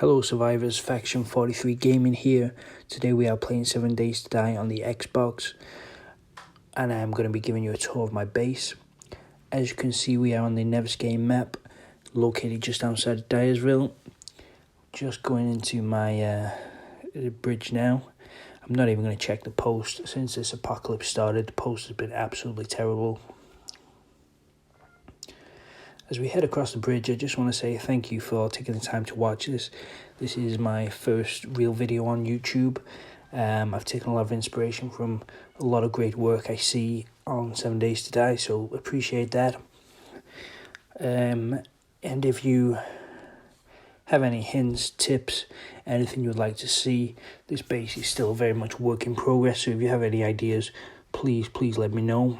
Hello survivors, Faction 43 Gaming here. Today we are playing 7 Days to Die on the Xbox, and I'm going to be giving you a tour of my base. As you can see, we are on the Nevscain map, located just outside of Dyersville. Just going into my bridge now. I'm not even going to check the post. Since this apocalypse started, the post has been absolutely terrible. As we head across the bridge, I just want to say thank you for taking the time to watch this. This is my first real video on YouTube. I've taken a lot of inspiration from a lot of great work I see on 7 Days to Die, so appreciate that. And if you have any hints, tips, anything you would like to see, this base is still very much work in progress, so if you have any ideas, please let me know.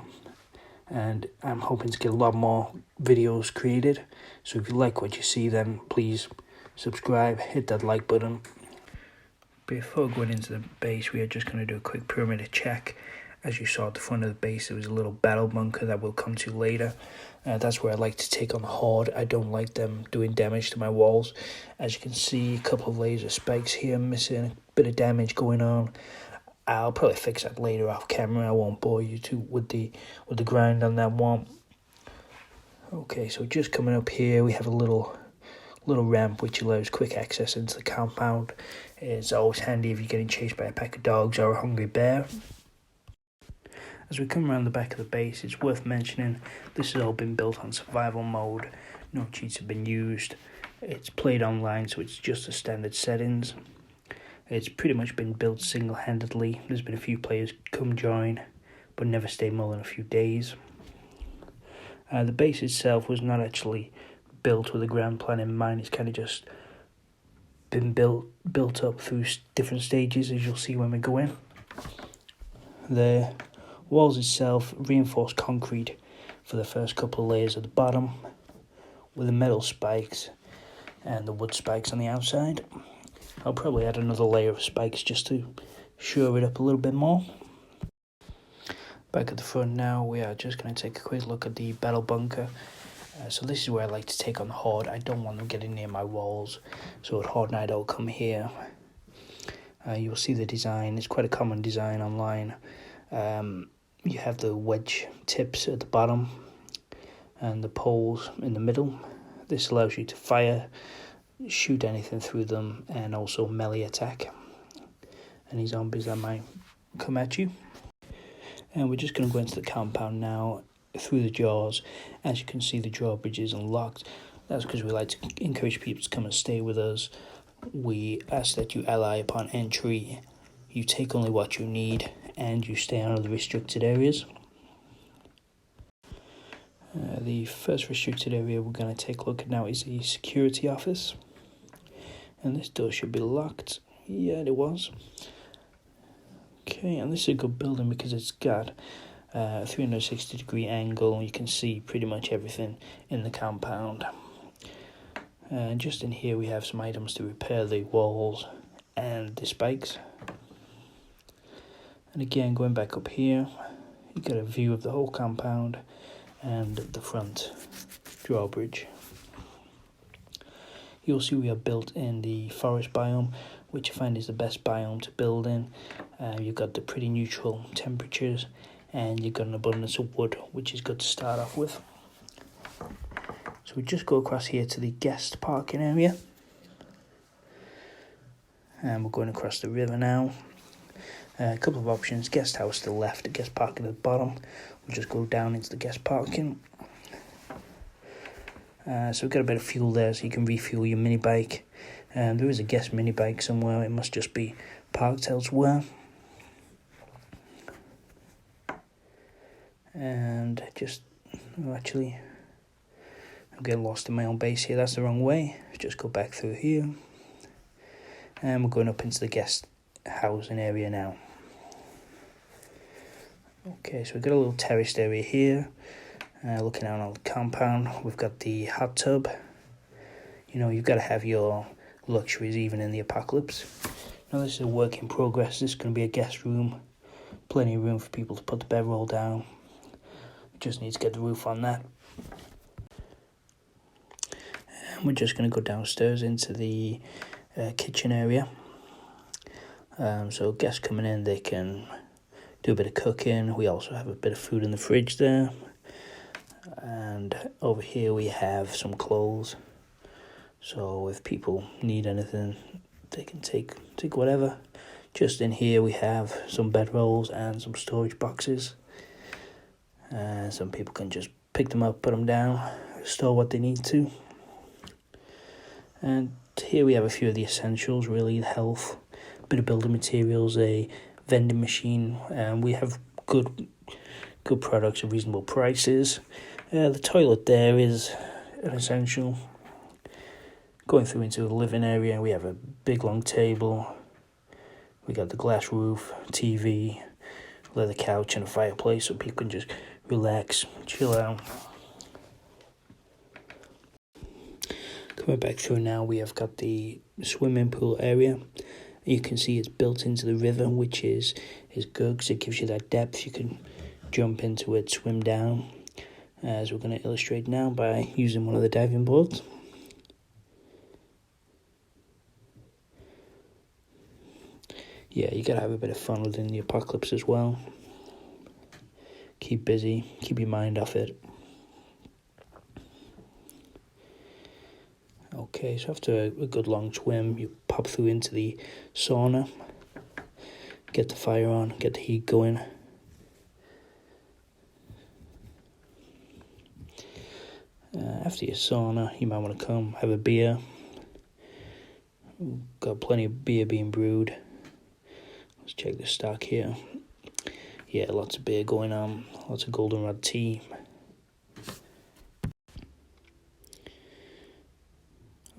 And I'm hoping to get a lot more videos created, so if you like what you see, then please subscribe, hit that like button. Before going into the base, we are just going to do a quick perimeter check. As you saw at the front of the base, there was a little battle bunker that we'll come to later. That's where I like to take on the Horde. I don't like them doing damage to my walls. As you can see, a couple of laser spikes here missing, a bit of damage going on. I'll probably fix that later off camera. I won't bore you too with the grind on that one. Okay, so just coming up here, we have a little ramp which allows quick access into the compound. It's always handy if you're getting chased by a pack of dogs or a hungry bear. As we come around the back of the base, it's worth mentioning this has all been built on survival mode. No cheats have been used. It's played online, so it's just the standard settings. It's pretty much been built single-handedly. There's been a few players come join, but never stay more than a few days. The base itself was not actually built with a ground plan in mind. It's kind of just been built up through different stages, as you'll see when we go in. The walls itself, reinforced concrete for the first couple of layers at the bottom, with the metal spikes and the wood spikes on the outside. I'll probably add another layer of spikes just to shore it up a little bit more. Back at the front now, we are just going to take a quick look at the battle bunker. So this is where I like to take on the Horde. I don't want them getting near my walls, so at Horde night I'll come here. You'll see the design. It's quite a common design online. You have the wedge tips at the bottom and the poles in the middle. This allows you to fire, shoot anything through them, and also melee attack any zombies that might come at you. And we're just going to go into the compound now through the jaws. As you can see, the drawbridge is unlocked. That's because we like to encourage people to come and stay with us. We ask that you ally upon entry, you take only what you need, and you stay out of the restricted areas. The first restricted area we're going to take a look at now is the security office. And this door should be locked. Yeah, it was. Okay, and this is a good building because it's got a 360-degree angle. You can see pretty much everything in the compound. And just in here we have some items to repair the walls and the spikes. And again, going back up here, you get a view of the whole compound and the front drawbridge. You'll see we are built in the forest biome, which I find is the best biome to build in. You've got the pretty neutral temperatures, and you've got an abundance of wood, which is good to start off with. So we just go across here to the guest parking area. And we're going across the river now. A couple of options: guest house to the left, guest parking at the bottom. We'll just go down into the guest parking. So we've got a bit of fuel there, so you can refuel your mini bike. There is a guest mini bike somewhere. It must just be parked elsewhere. And actually, I'm getting lost in my own base here. That's the wrong way. Just go back through here. And we're going up into the guest housing area now. Okay, so we've got a little terraced area here. Looking out on the compound, we've got the hot tub. You know, you've got to have your luxuries even in the apocalypse. Now this is a work in progress. This is going to be a guest room. Plenty of room for people to put the bedroll down. Just need to get the roof on that. And we're just going to go downstairs into the kitchen area. So guests coming in, they can do a bit of cooking. We also have a bit of food in the fridge there. And over here we have some clothes. So if people need anything, they can take whatever. Just in here we have some bedrolls and some storage boxes. Some people can just pick them up, put them down, store what they need to. And here we have a few of the essentials, really, health, a bit of building materials, a vending machine, and we have good products at reasonable prices. The toilet there is an essential. Going through into the living area, we have a big long table. We got the glass roof, TV, leather couch, and a fireplace so people can just relax, chill out. Coming back through now, we have got the swimming pool area. You can see it's built into the river, which is good because it gives you that depth. You can jump into it, swim down, as we're going to illustrate now by using one of the diving boards. Yeah, you got to have a bit of fun within the apocalypse as well. Keep busy, keep your mind off it. Okay, so after a good long swim, you pop through into the sauna, get the fire on, get the heat going. After your sauna, you might want to come have a beer. Got plenty of beer being brewed. Let's check the stock here. Yeah, lots of beer going on, lots of goldenrod tea.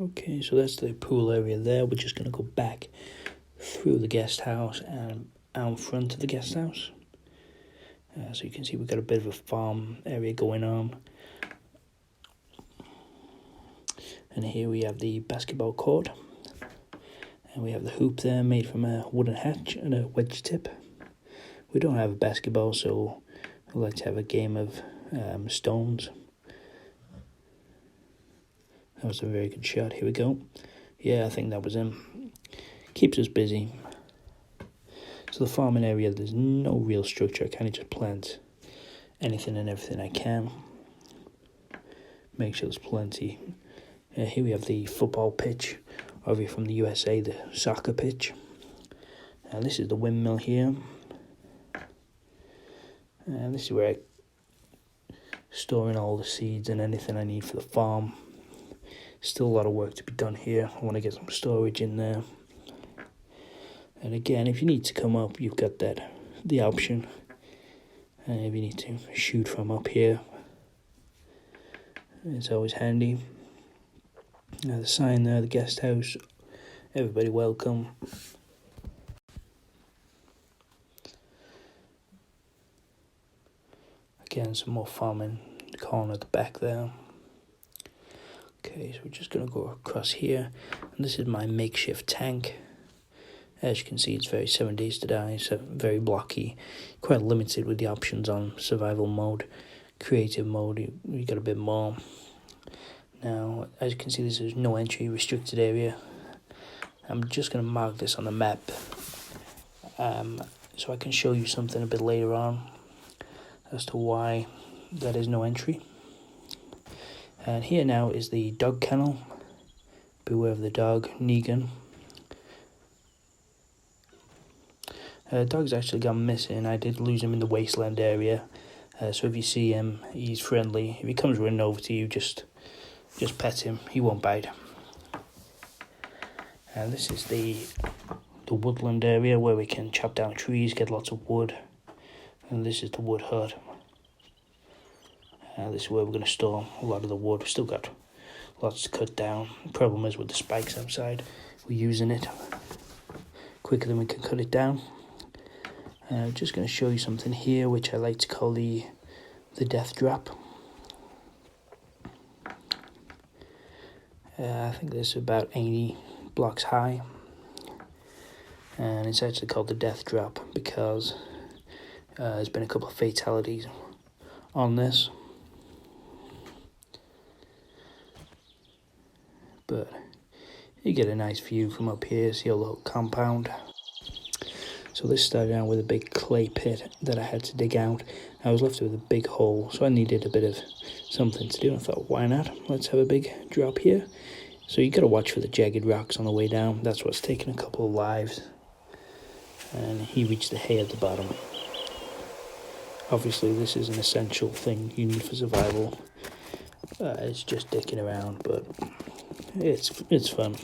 Okay, so that's the pool area there. We're just going to go back through the guest house and out front of the guest house. So you can see we've got a bit of a farm area going on. And here we have the basketball court. And we have the hoop there made from a wooden hatch and a wedge tip. We don't have a basketball, so we like to have a game of stones. That was a very good shot. Here we go. Yeah, I think that was him. Keeps us busy. So the farming area, there's no real structure. I kind of just plant anything and everything I can. Make sure there's plenty. Here we have the football pitch. Over here from the USA, the soccer pitch. And this is the windmill here. And this is where I store in all the seeds and anything I need for the farm. Still a lot of work to be done here. I want to get some storage in there. And again, if you need to come up, you've got the option. And if you need to shoot from up here, it's always handy. Now the sign there, the guest house, everybody welcome. Again, some more farming in the corner at the back there. Okay, so we're just going to go across here. And this is my makeshift tank. As you can see, it's very 7 Days to Die, so very blocky. Quite limited with the options on survival mode. Creative mode, you got a bit more. Now, as you can see, this is no entry, restricted area. I'm just going to mark this on the map so I can show you something a bit later on as to why that is no entry. And here now is the dog kennel. Beware of the dog, Negan. Dog's actually gone missing. I did lose him in the wasteland area. So if you see him, he's friendly. If he comes running over to you, just pet him. He won't bite. And this is the woodland area where we can chop down trees, get lots of wood. And this is the wood hut. This is where we're going to store a lot of the wood. We've still got lots to cut down. The problem is with the spikes outside, we're using it quicker than we can cut it down. I'm just going to show you something here, which I like to call the death drop. I think this is about 80 blocks high. And it's actually called the death drop because there's been a couple of fatalities on this. But you get a nice view from up here, see a little compound. So this started out with a big clay pit that I had to dig out. I was left with a big hole, so I needed a bit of something to do. I thought, why not? Let's have a big drop here. So you got to watch for the jagged rocks on the way down. That's what's taken a couple of lives. And he reached the hay at the bottom. Obviously, this is an essential thing you need for survival. It's just dicking around, but it's fun.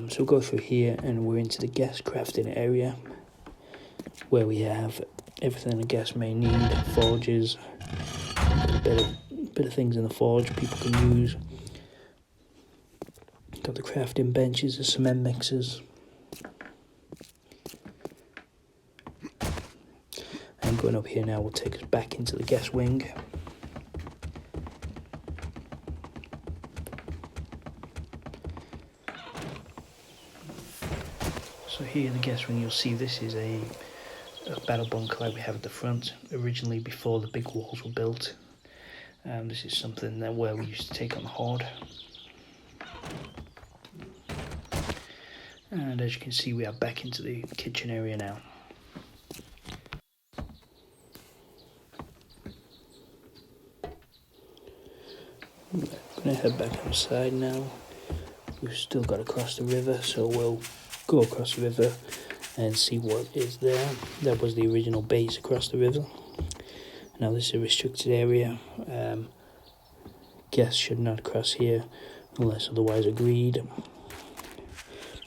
So we'll go through here, and we're into the gas crafting area, where we have everything a gas may need: forges, a bit of things in the forge people can use. Got the crafting benches, the cement mixers. And going up here now will take us back into the gas wing. So here in the gas wing, you'll see this is a battle bunker like we have at the front. Originally, before the big walls were built, this is something that where we used to take on the Horde. And as you can see, we are back into the kitchen area now. I'm going to head back outside now. We've still got to cross the river, so we'll go across the river and see what is there. That was the original base across the river. Now this is a restricted area. Guests should not cross here unless otherwise agreed.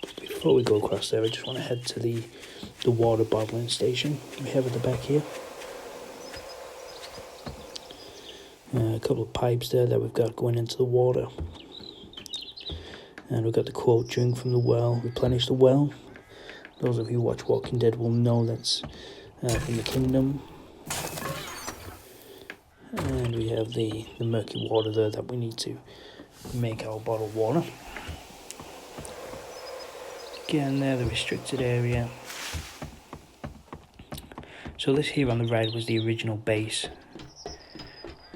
But before we go across there, I just want to head to the water bottling station we have at the back here. A couple of pipes there that we've got going into the water. And we've got the quote, drink from the well, replenish the well. Those of you who watch Walking Dead will know that's in the kingdom. And we have the murky water there that we need to make our bottled water. Again, there, the restricted area. So this here on the right was the original base.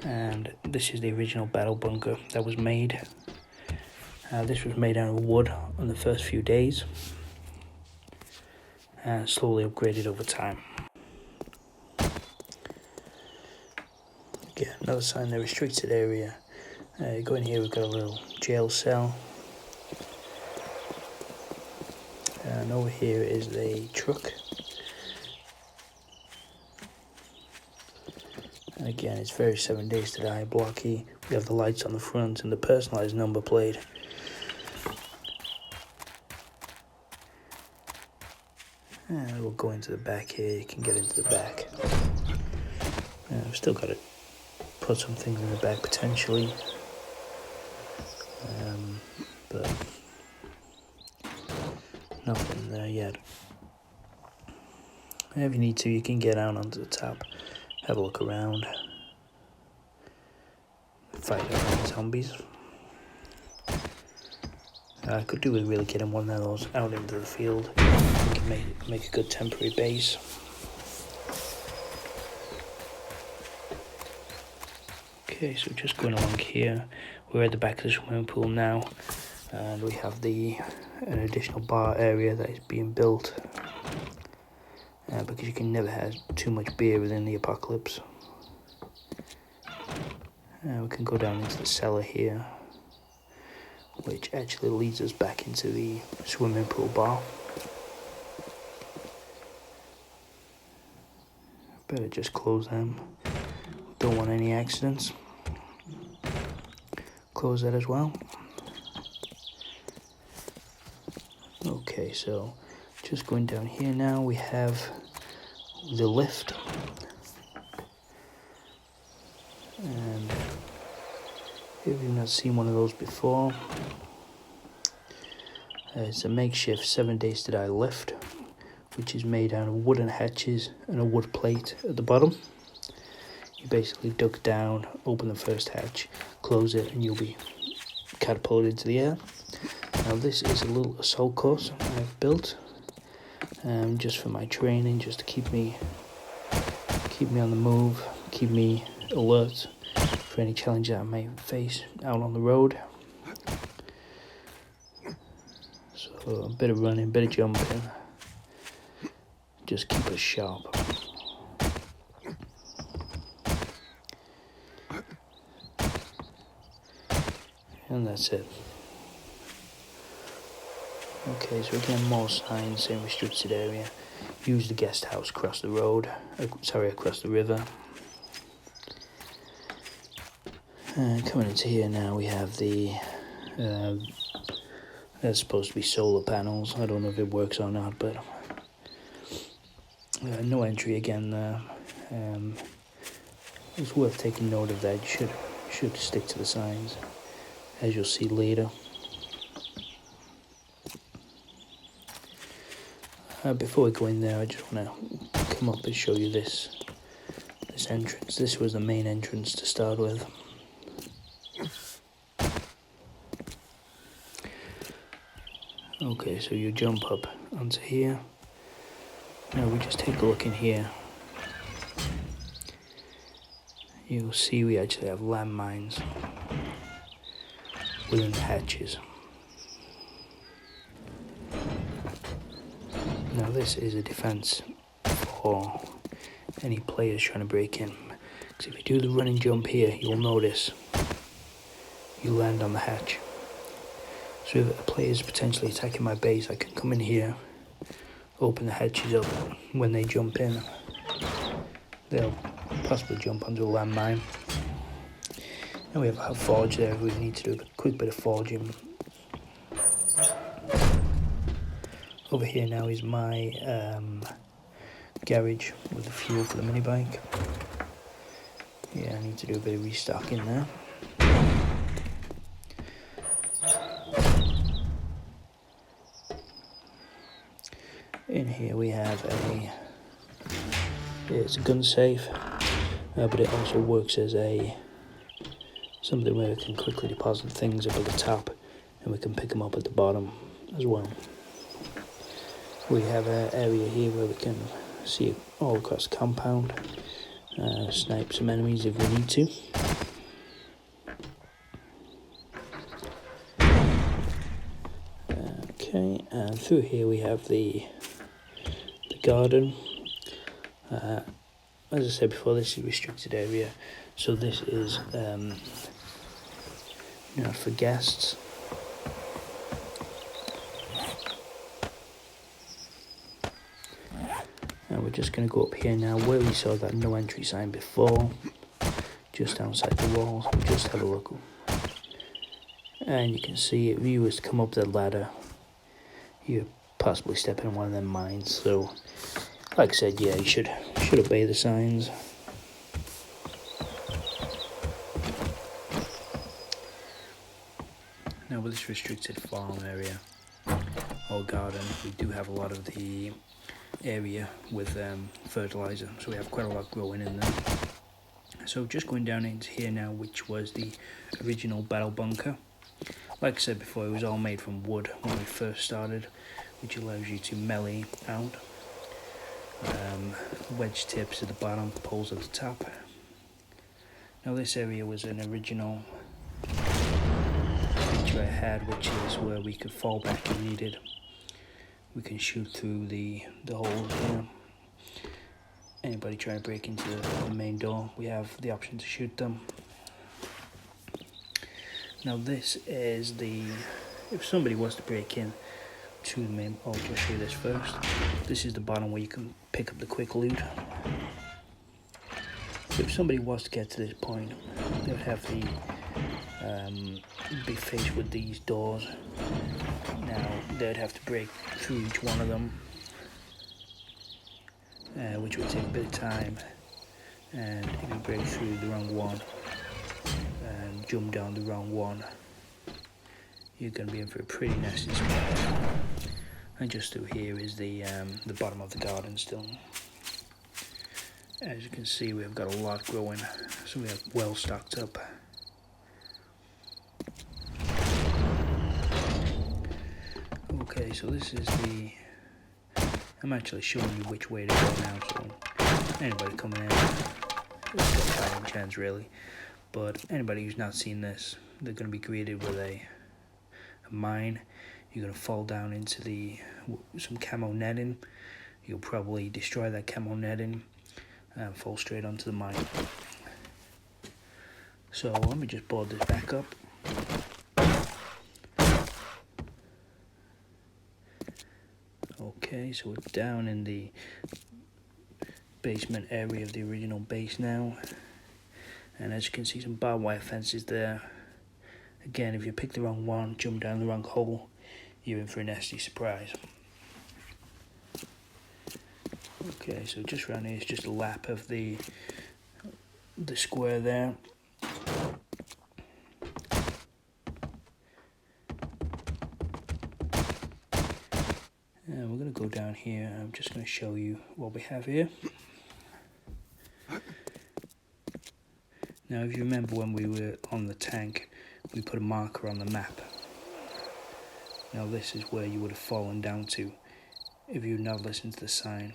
And this is the original battle bunker that was made. This was made out of wood on the first few days and slowly upgraded over time. Again, another sign, the restricted area. Go in here, we've got a little jail cell. And over here is the truck. And again, it's very 7 Days to Die blocky. We have the lights on the front and the personalised number plate. And we'll go into the back here. You can get into the back. I've still got to put some things in the back potentially. But nothing there yet. And if you need to, you can get out onto the top, have a look around, fight around zombies. I could do with really getting one of those out into the field. We can make a good temporary base. Okay, so just going along here, we're at the back of the swimming pool now, and we have an additional bar area that is being built, because you can never have too much beer within the apocalypse. We can go down into the cellar here, which actually leads us back into the swimming pool bar. Better just close them. Don't want any accidents. Close that as well. Okay, so just going down here now, we have the lift. And if you've not seen one of those before, it's a makeshift 7 Days to Die lift, which is made out of wooden hatches and a wood plate at the bottom. You basically duck down, open the first hatch, close it, and you'll be catapulted into the air. Now this is a little assault course I've built, just for my training, just to keep me on the move, keep me alert for any challenge that I may face out on the road. So a bit of running, a bit of jumping. Just keep us sharp. And that's it. Okay, so again, more signs saying restricted area. Use the guest house across the road. Across the river. Coming into here now, we have the. That's supposed to be solar panels. I don't know if it works or not, but no entry again there. It's worth taking note of that. You should stick to the signs, as you'll see later. Before we go in there, I just want to come up and show you this entrance. This was the main entrance to start with. Okay, so you jump up onto here. Now we just take a look in here. You'll see we actually have landmines within the hatches. Now this is a defense for any players trying to break in. Because if you do the running jump here, you'll notice you land on the hatch. So if a player is potentially attacking my base, I can come in here, open the hatches up. When they jump in, they'll possibly jump onto a landmine. And we have a forge there. We need to do a quick bit of forging. Over here now is my garage with the fuel for the mini bike. Yeah, I need to do a bit of restocking there. In here we have it's a gun safe, but it also works as something where we can quickly deposit things up at the top, and we can pick them up at the bottom as well. We have an area here where we can see all across the compound, snipe some enemies if we need to. Okay, and through here we have the garden. As I said before, this is a restricted area, so this is not for guests. And we're just going to go up here now where we saw that no entry sign before, just outside the walls. We'll just have a look, and you can see if you was to come up the ladder, you're possibly stepping in one of them mines. So like I said, yeah, you should obey the signs. Now with this restricted farm area or garden, we do have a lot of the area with fertilizer, so we have quite a lot growing in there. So just going down into here now, which was the original battle bunker. Like I said before, it was all made from wood when we first started, which allows you to melee out. Wedge tips at the bottom, poles at the top. Now this area was an original feature I had, which is where we could fall back if needed. We can shoot through the holes here. Anybody trying to break into the main door, we have the option to shoot them. Now this is if somebody was to break in to the main, I'll just show you this first. This is the bottom where you can pick up the quick loot. So if somebody was to get to this point, they would have to be faced with these doors. Now they'd have to break through each one of them, which would take a bit of time. And if you break through the wrong one and jump down the wrong one, you're going to be in for a pretty nasty spot. And just through here is the bottom of the garden still. As you can see, we've got a lot growing, so we have well stocked up. Okay, so this is I'm actually showing you which way to go now, so anybody coming in, it's got a fighting chance really. But anybody who's not seen this, they're going to be greeted with a mine. you're going to fall down into some camo netting. You'll probably destroy that camo netting and fall straight onto the mine. So let me just board this back up. Okay, so we're down in the basement area of the original base now. And as you can see, some barbed wire fences there. Again, if you pick the wrong one, jump down the wrong hole, you're in for a nasty surprise. Okay, so just around here is just a lap of the square there. And we're going to go down here. I'm just going to show you what we have here. Now, if you remember when we were on the tank, we put a marker on the map. Now, this is where you would have fallen down to if you had not listened to the sign.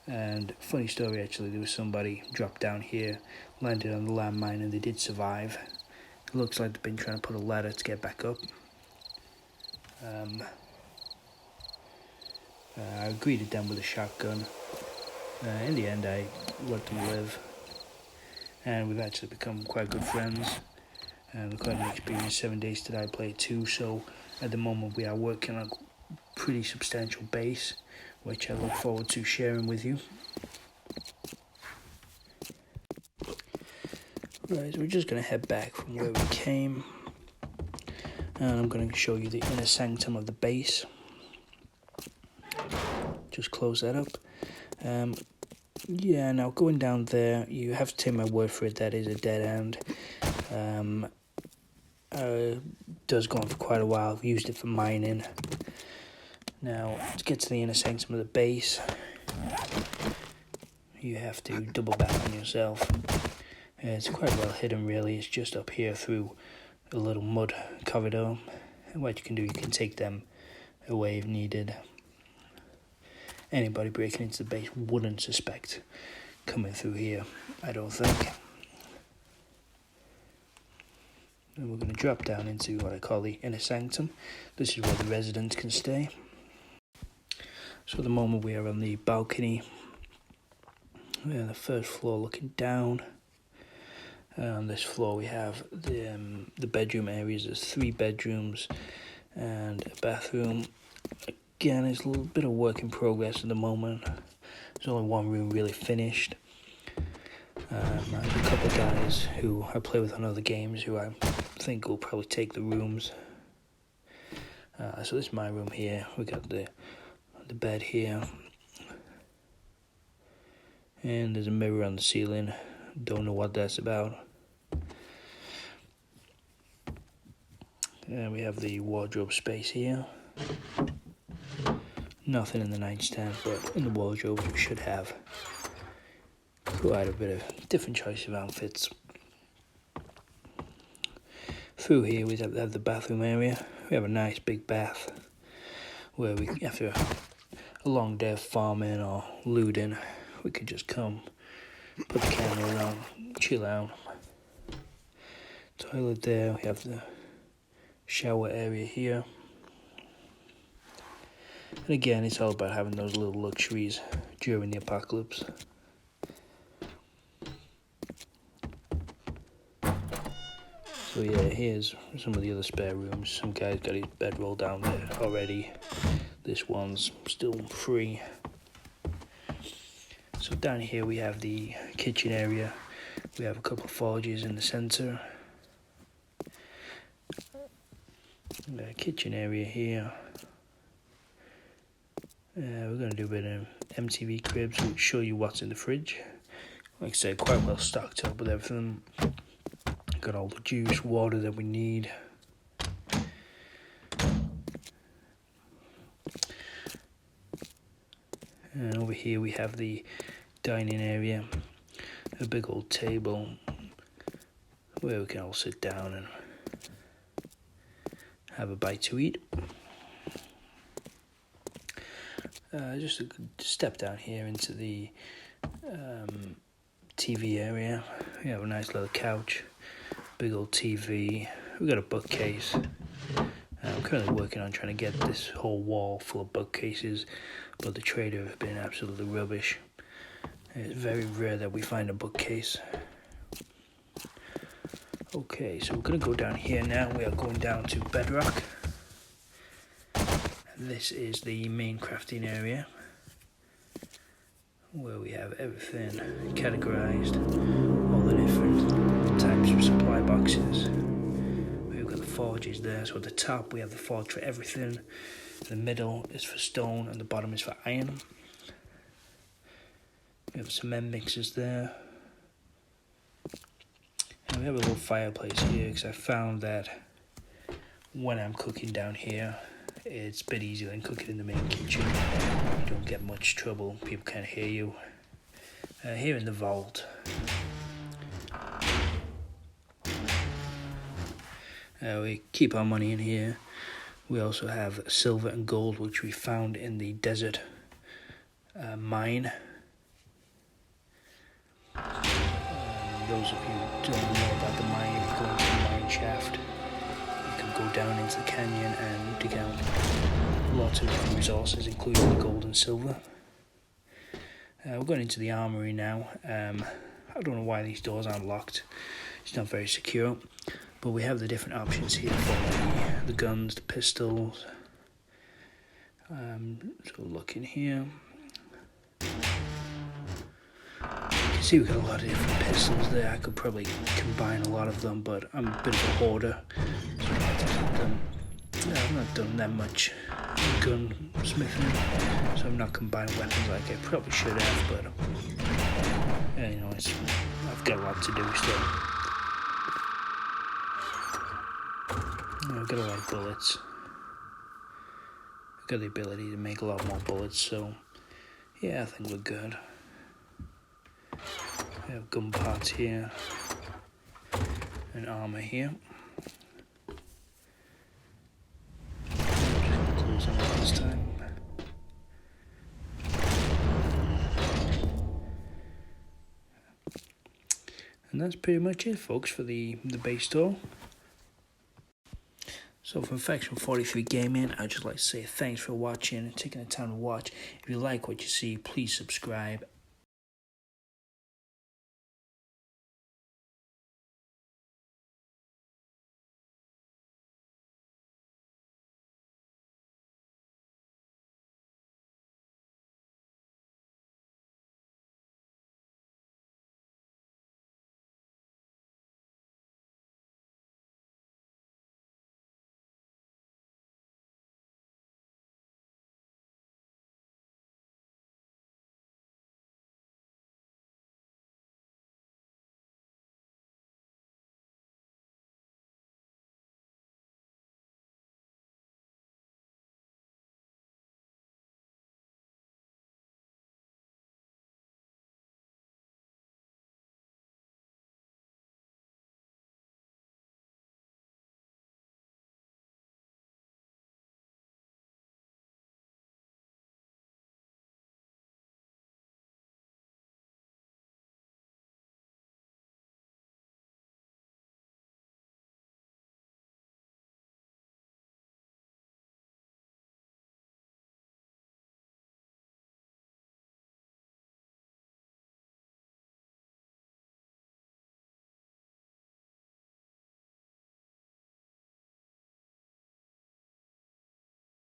And funny story, actually, there was somebody dropped down here, landed on the landmine, and they did survive. It looks like they've been trying to put a ladder to get back up. I greeted them with a shotgun. In the end, I let them live. And we've actually become quite good friends. We've quite an experience. 7 Days to Die Play 2, so at the moment we are working on a pretty substantial base, which I look forward to sharing with you. Right, so we're just going to head back from where we came. And I'm going to show you the inner sanctum of the base. Just close that up. Yeah, now going down there, you have to take my word for it, that is a dead end. Does go on for quite a while. I've used it for mining. Now, to get to the inner sanctum of the base, you have to double back on yourself. It's quite well hidden, really. It's just up here through a little mud corridor. And what you can do, you can take them away if needed. Anybody breaking into the base wouldn't suspect coming through here, I don't think. And we're going to drop down into what I call the inner sanctum. This is where the residents can stay. So at the moment we are on the balcony. We're on the first floor looking down. On this floor we have the bedroom areas. There's 3 bedrooms and a bathroom. Again, it's a little bit of work in progress at the moment. There's only one room really finished. There's a couple of guys who I play with on other games who I think will probably take the rooms. So this is my room here. We got the bed here. And there's a mirror on the ceiling. Don't know what that's about. And we have the wardrobe space here. Nothing in the nightstand, but in the wardrobe we should have quite a bit of different choice of outfits. Through here we have the bathroom area. We have a nice big bath where we, after a long day of farming or looting, we could just come, put the camera on, chill out. Toilet there, we have the shower area here. And again, it's all about having those little luxuries during the apocalypse. So yeah, here's some of the other spare rooms. Some guy's got his bedroll down there already. This one's still free. So down here we have the kitchen area. We have a couple of forges in the centre. The kitchen area here. We're going to do a bit of MTV Cribs, which show you what's in the fridge. Like I say, quite well stocked up with everything. Got all the juice, water that we need. And over here we have the dining area. A big old table where we can all sit down and have a bite to eat. Just a step down here into the TV area. We have a nice little couch, big old TV. We've got a bookcase, I'm currently working on trying to get this whole wall full of bookcases, but the trader has been absolutely rubbish. It's very rare that we find a bookcase. Okay, so we're going to go down here now. We are going down to bedrock. This is the main crafting area, where we have everything categorized, all the different types of supply boxes. We've got the forges there, so at the top we have the forge for everything, the middle is for stone, and the bottom is for iron. We have cement mixers there. And we have a little fireplace here, because I found that when I'm cooking down here, it's a bit easier than cooking in the main kitchen. You don't get much trouble, people can't hear you. Here in the vault, we keep our money in here. We also have silver and gold, which we found in the desert mine. Those of you who don't know about the mine, if you go into the mine shaft, you can go down into the canyon and dig out lots of different resources, including the gold and silver. We're going into the armory now. I don't know why these doors aren't locked. It's not very secure, but we have the different options here for the guns, the pistols. So look in here. You can see we've got a lot of different pistols there. I could probably combine a lot of them, but I'm a bit of a hoarder, so I have to keep them. I've not done that much gun smithing, so I'm not combining weapons like I probably should have, but you know, I've got a lot to do still. I've got a lot of bullets. I've got the ability to make a lot more bullets, so yeah, I think we're good. We have gun parts here and armor here. Just close on it this time. And that's pretty much it, folks, for the base store. So from Faction 43 Gaming, I'd just like to say thanks for watching and taking the time to watch. If you like what you see, please subscribe